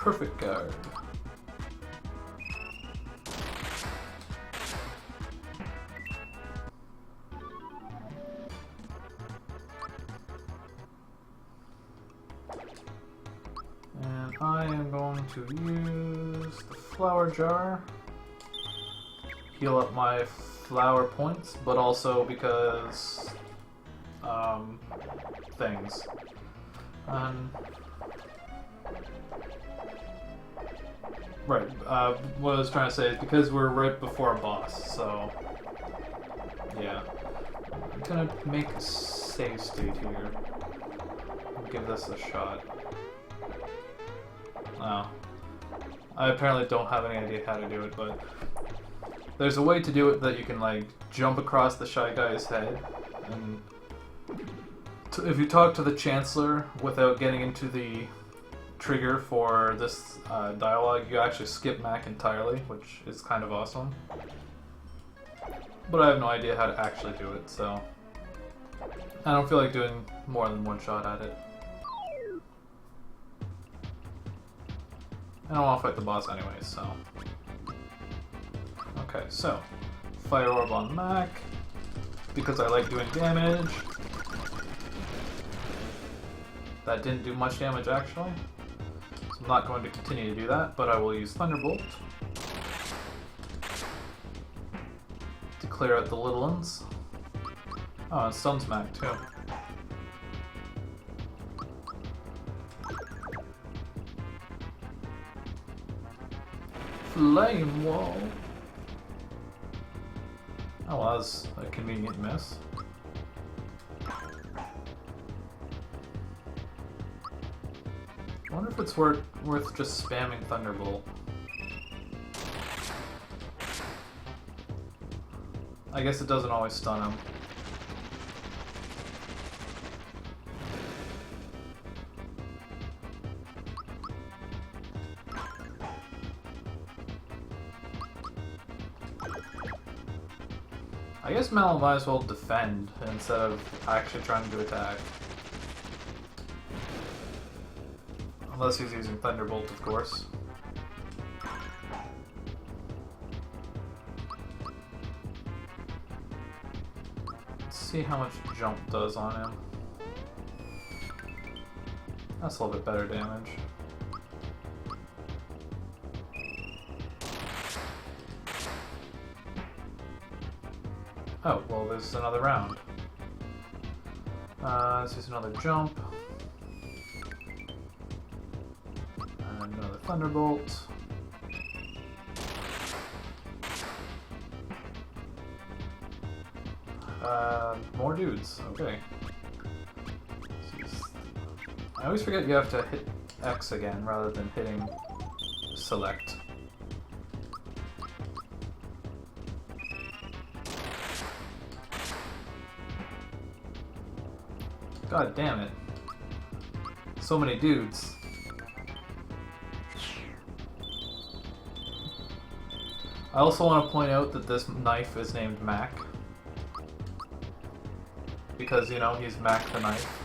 Perfect guard. And I am going to use the flower jar. Heal up my flower points, but also because things. Right, what I was trying to say is because we're right before a boss, so yeah. I'm gonna make a save state here. Give this a shot. Oh. I apparently don't have any idea how to do it, but there's a way to do it that you can like jump across the Shy Guy's head, and if you talk to the Chancellor without getting into the trigger for this dialogue, you actually skip Mac entirely, which is kind of awesome. But I have no idea how to actually do it, so I don't feel like doing more than one shot at it. I don't want to fight the boss anyway, so... Okay, so Fire Orb on Mac, because I like doing damage. That didn't do much damage actually, so I'm not going to continue to do that, but I will use Thunderbolt to clear out the little ones. Oh, it stuns Mac too. Flame Wall. Oh, well, that was a convenient miss. I wonder if it's worth just spamming Thunderbolt. I guess it doesn't always stun him. I guess Mallow might as well defend instead of actually trying to attack. Unless he's using Thunderbolt, of course. Let's see how much jump does on him. That's a little bit better damage. Oh, well, there's another round. Let's use another jump. And another Thunderbolt. More dudes. Okay. I always forget you have to hit X again rather than hitting select. God damn it. So many dudes. I also want to point out that this knife is named Mac. Because, you know, he's Mac the Knife.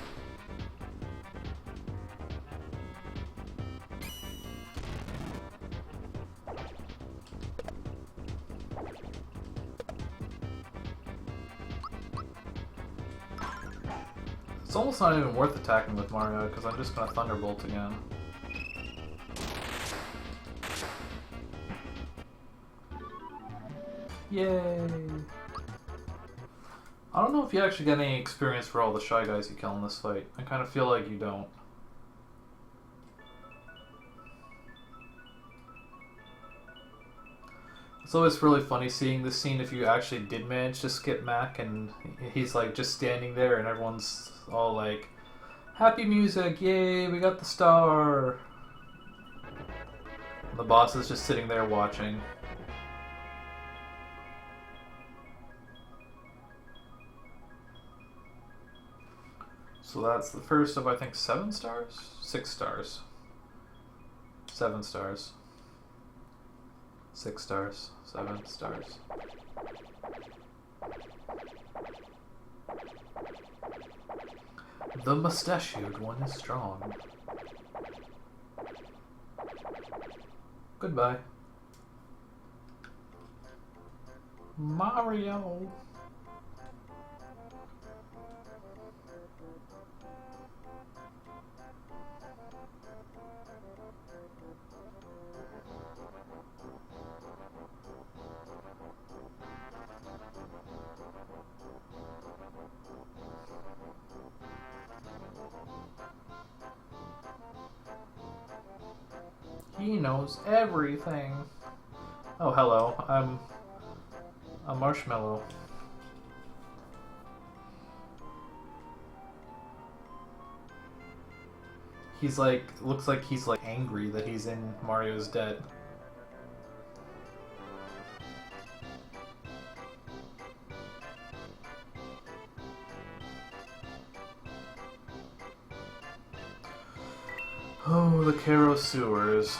It's almost not even worth attacking with Mario, because I'm just going to Thunderbolt again. Yay! I don't know if you actually get any experience for all the Shy Guys you kill in this fight. I kind of feel like you don't. It's always really funny seeing this scene if you actually did manage to skip Mac and he's like just standing there and everyone's all like, happy music, yay, we got the star. And the boss is just sitting there watching. So that's the first of, I think, 7 stars? 6 stars. 7 stars. 6 stars. 7 stars. The mustachioed one is strong. Goodbye. Mario. He knows everything. Oh, hello. I'm a marshmallow. He's like, looks like he's like angry that he's in Mario's debt. Oh, the Karo sewers.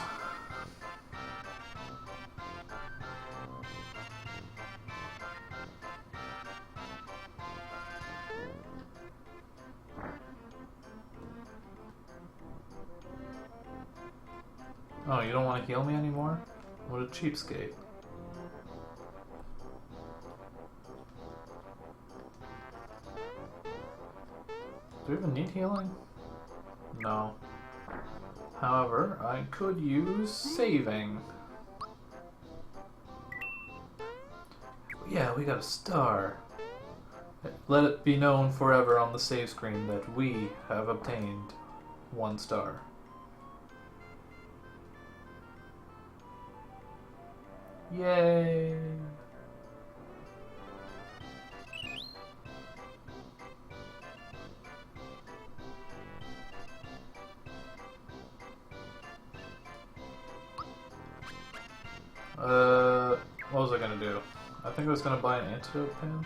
Oh, you don't want to heal me anymore? What a cheapskate. Do we even need healing? No. However, I could use saving. Yeah, we got a star. Let it be known forever on the save screen that we have obtained 1 star. Yay! What was I gonna do? I think I was gonna buy an antidote pen.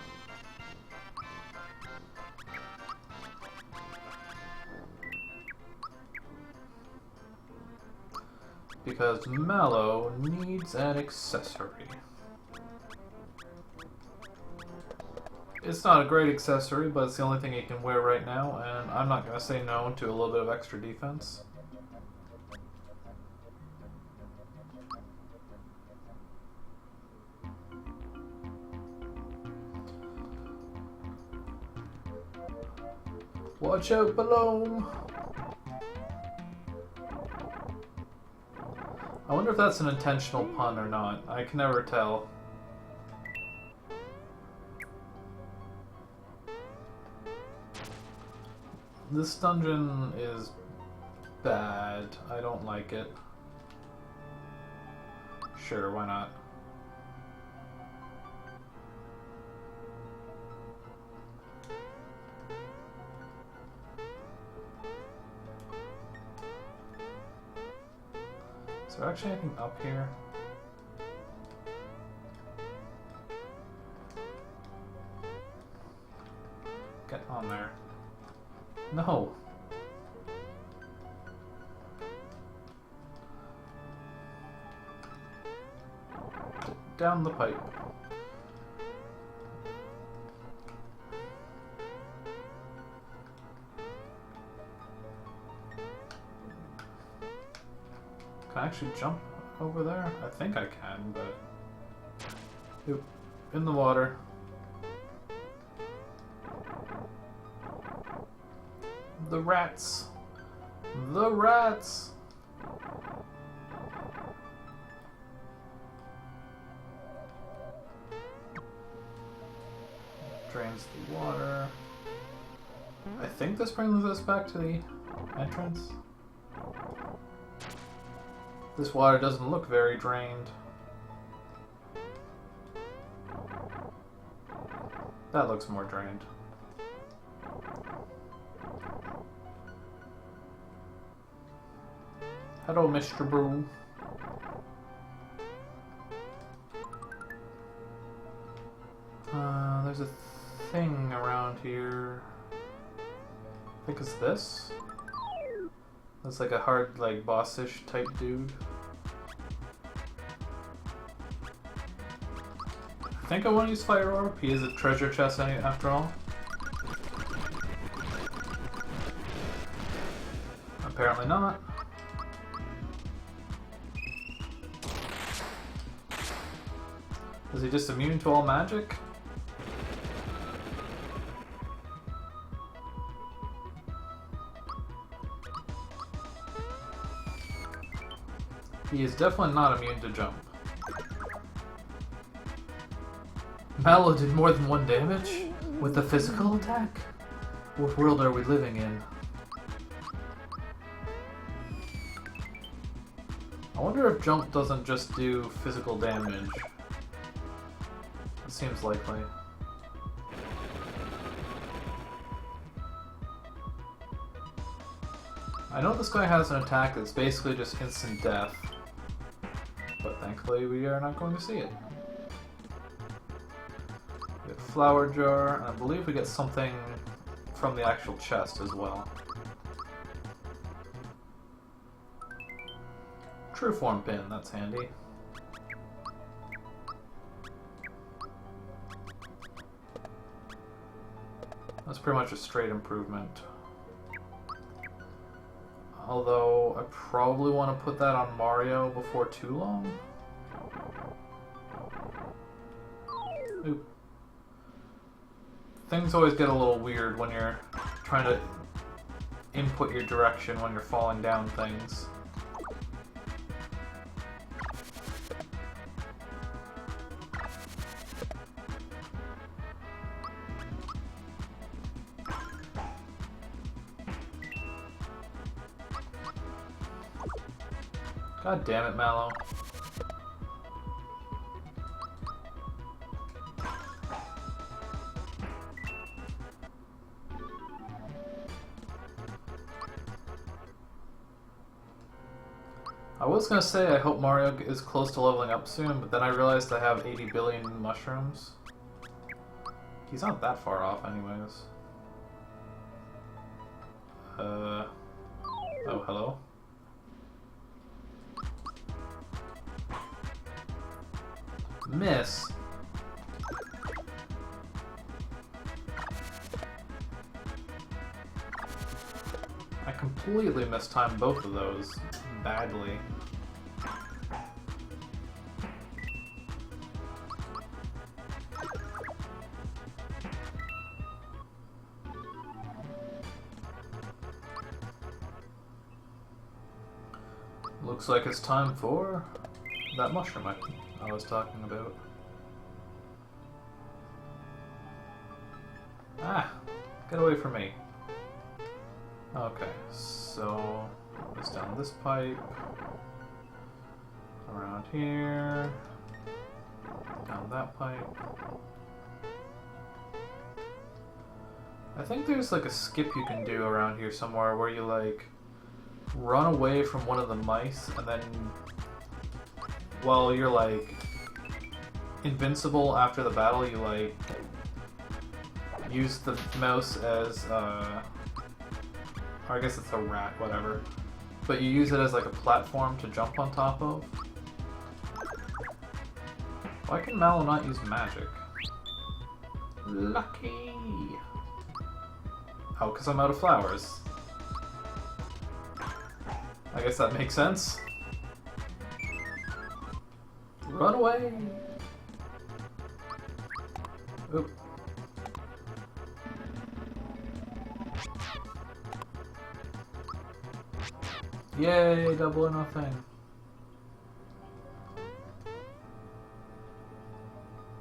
Because Mallow needs an accessory. It's not a great accessory, but it's the only thing he can wear right now, and I'm not gonna say no to a little bit of extra defense. Watch out below! I wonder if that's an intentional pun or not. I can never tell. This dungeon is bad. I don't like it. Sure, why not? Is there actually anything up here? Get on there. No! Down the pipe. Can I actually jump over there? I think I can, but... Oop. In the water. The rats! The rats! Drains the water. I think this brings us back to the entrance. This water doesn't look very drained. That looks more drained. Hello, Mr. Brew. There's a thing around here. I think it's this. That's like a hard, like, boss-ish type dude. I think I want to use Fire Orb. He is a treasure chest after all. Apparently not. Is he just immune to all magic? He is definitely not immune to jump. Mallow did more than 1 damage? With a physical attack? What world are we living in? I wonder if jump doesn't just do physical damage. It seems likely. I know this guy has an attack that's basically just instant death, but thankfully we are not going to see it. We get flower jar, and I believe we get something from the actual chest as well. True form pin, that's handy. That's pretty much a straight improvement. Although, I probably want to put that on Mario before too long. Oop. Things always get a little weird when you're trying to input your direction when you're falling down things. God damn it, Mallow. I was gonna say I hope Mario is close to leveling up soon, but then I realized I have 80 billion mushrooms. He's not that far off anyways. Oh, hello? Miss. I completely mistimed both of those badly. Looks like it's time for that mushroom I was talking about. Ah! Get away from me. Okay, so it's down this pipe, around here, down that pipe. I think there's like a skip you can do around here somewhere where you like run away from one of the mice and then while you're like invincible after the battle, you like use the mouse as or I guess it's a rat, whatever. But you use it as like a platform to jump on top of. Why can Mallow not use magic? Lucky! Oh, because I'm out of flowers. I guess that makes sense. Run away! Oop. Yay, double or nothing.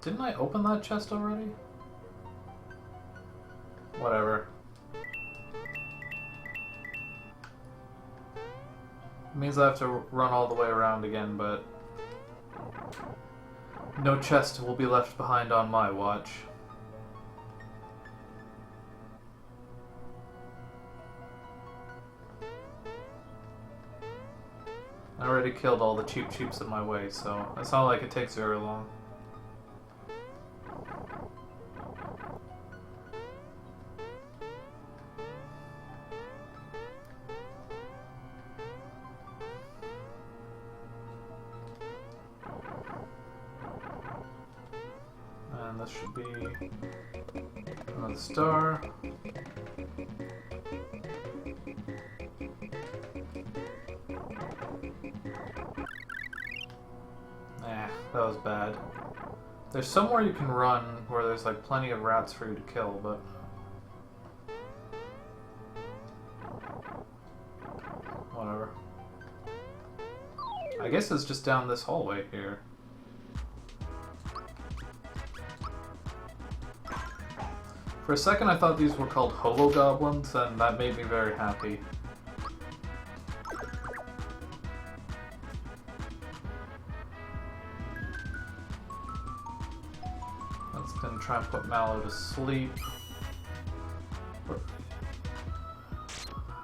Didn't I open that chest already? Whatever. It means I have to run all the way around again, but no chest will be left behind on my watch. I already killed all the cheap cheeps in my way, so it's not like it takes very long. And this should be another star. Nah, that was bad. There's somewhere you can run where there's like plenty of rats for you to kill, but... whatever. I guess it's just down this hallway here. For a second I thought these were called Holo-Goblins, and that made me very happy. Let's then try and put Mallow to sleep.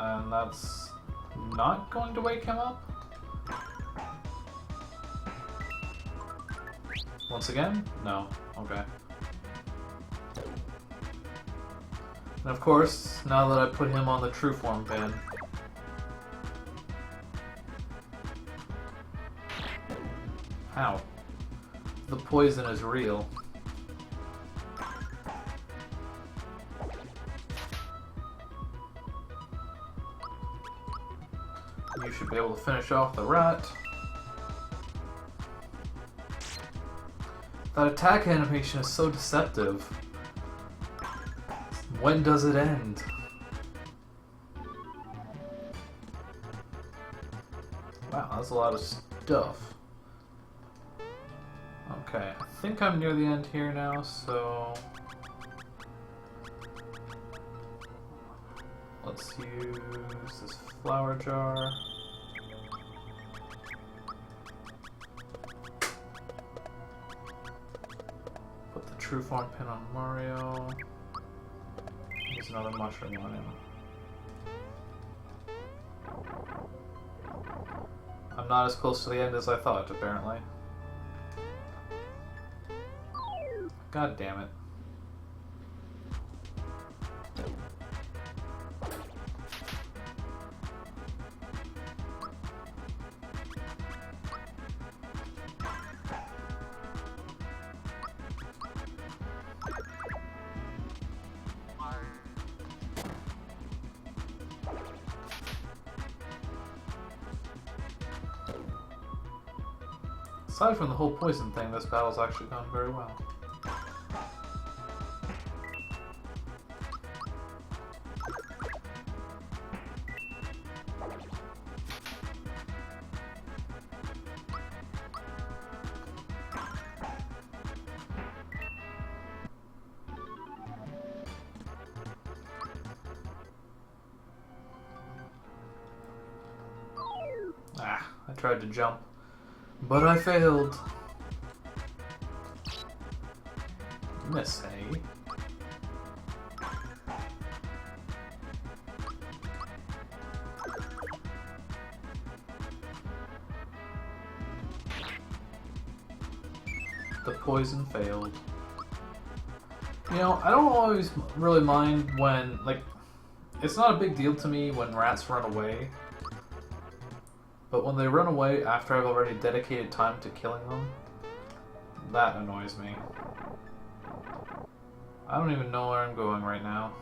And that's not going to wake him up? Once again? No. Okay. And of course, now that I put him on the true form pin, how? The poison is real. You should be able to finish off the rat. That attack animation is so deceptive. When does it end? Wow, that's a lot of stuff. Okay, I think I'm near the end here now, so... let's use this flower jar. Put the true form pin on Mario. Use another mushroom on him. I'm not as close to the end as I thought, apparently. God damn it. Aside from the whole poison thing, this battle's actually gone very well. Ah, I tried to jump. But I failed. Miss, eh? The poison failed. You know, I don't always really mind when, like, it's not a big deal to me when rats run away. But when they run away after I've already dedicated time to killing them, that annoys me. I don't even know where I'm going right now.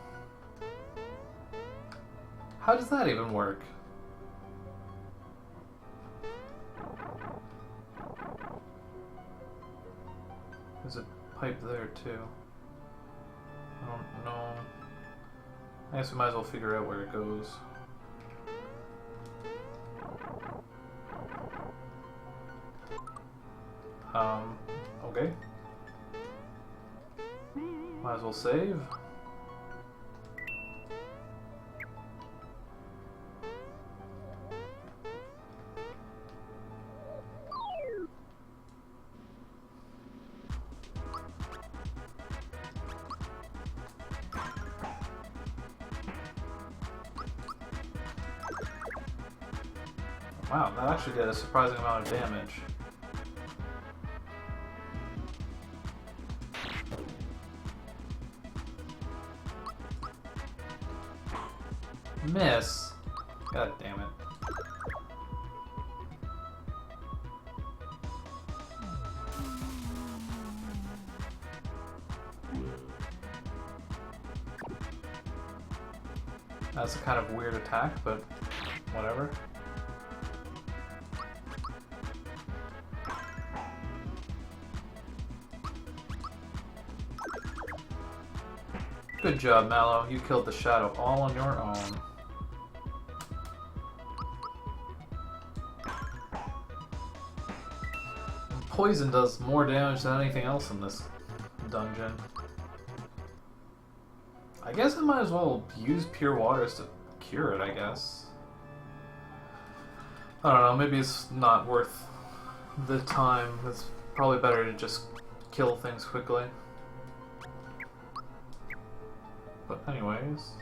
How does that even work? There's a pipe there too. I don't know. I guess we might as well figure out where it goes. Okay. Might as well save. Wow, that actually did a surprising amount of damage. Miss. God damn it. That's a kind of weird attack, but whatever. Good job, Mallow. You killed the shadow all on your own. Poison does more damage than anything else in this dungeon. I guess I might as well use pure waters to cure it, I guess. I don't know, maybe it's not worth the time. It's probably better to just kill things quickly. But anyways,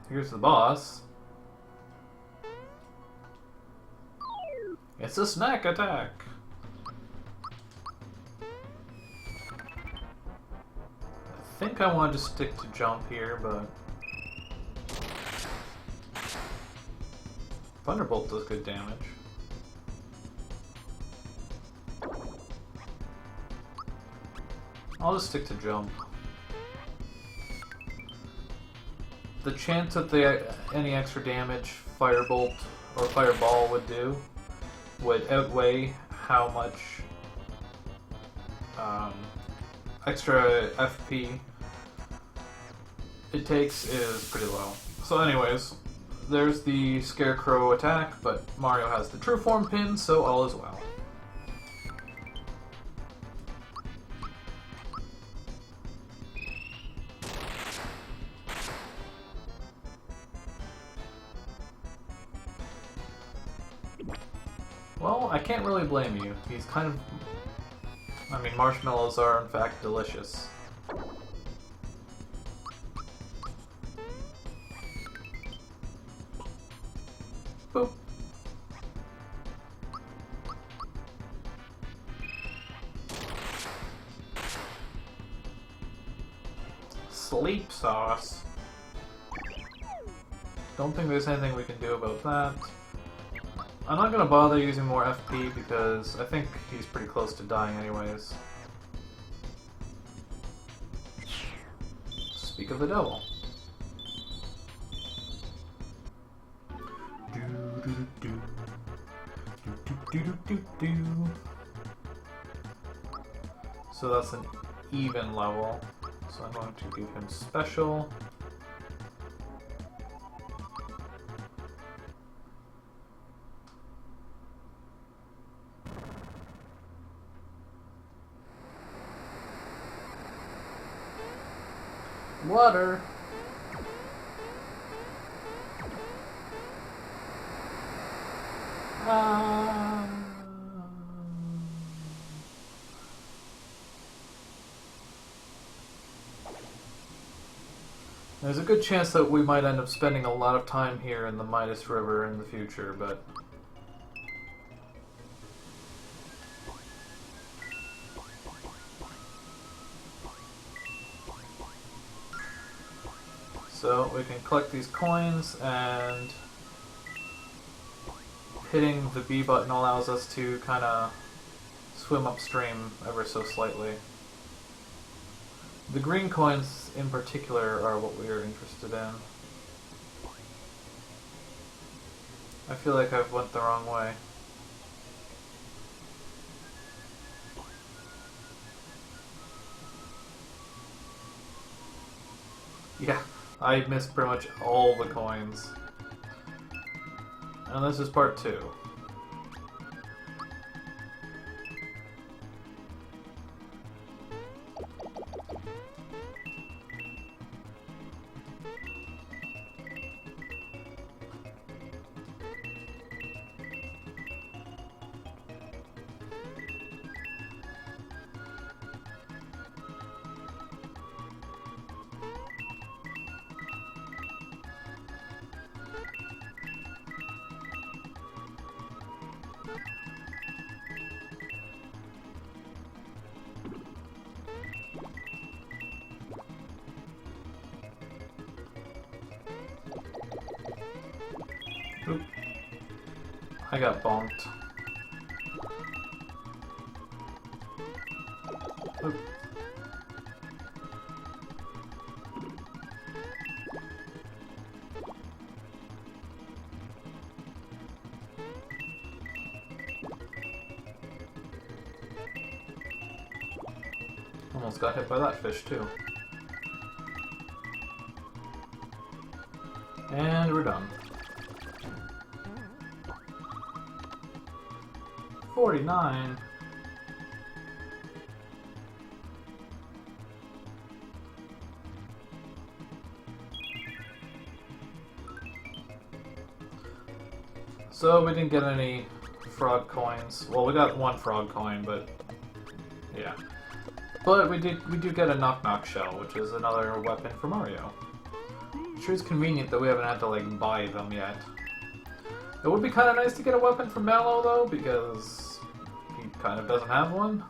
here's the boss. It's a snack attack! I think I want to stick to jump here, but Thunderbolt does good damage. I'll just stick to jump. The chance that any extra damage Firebolt or Fireball would do would outweigh how much extra FP it takes is pretty low. So anyways, there's the Scarecrow attack, but Mario has the True Form pin, so all is well. Well, I can't really blame you. He's kind of... I mean, marshmallows are in fact delicious. Boop. Sleep sauce. Don't think there's anything we can do about that. I'm not gonna bother using more FP because I think he's pretty close to dying anyways. Speak of the devil. So that's an even level. So I'm going to give him special. Water. There's a good chance that we might end up spending a lot of time here in the Midas River in the future, but... So we can collect these coins, and hitting the B button allows us to kind of swim upstream ever so slightly. The green coins in particular are what we are interested in. I feel like I've went the wrong way. Yeah. I missed pretty much all the coins. And this is part 2. Oop. I got bonked. Oop. Almost got hit by that fish too. And we're done. 49. So we didn't get any frog coins. Well, we got one frog coin, but yeah. But we do get a Knock Knock Shell, which is another weapon for Mario. Sure is convenient that we haven't had to like buy them yet. It would be kind of nice to get a weapon from Mallow though, because he kind of doesn't have one.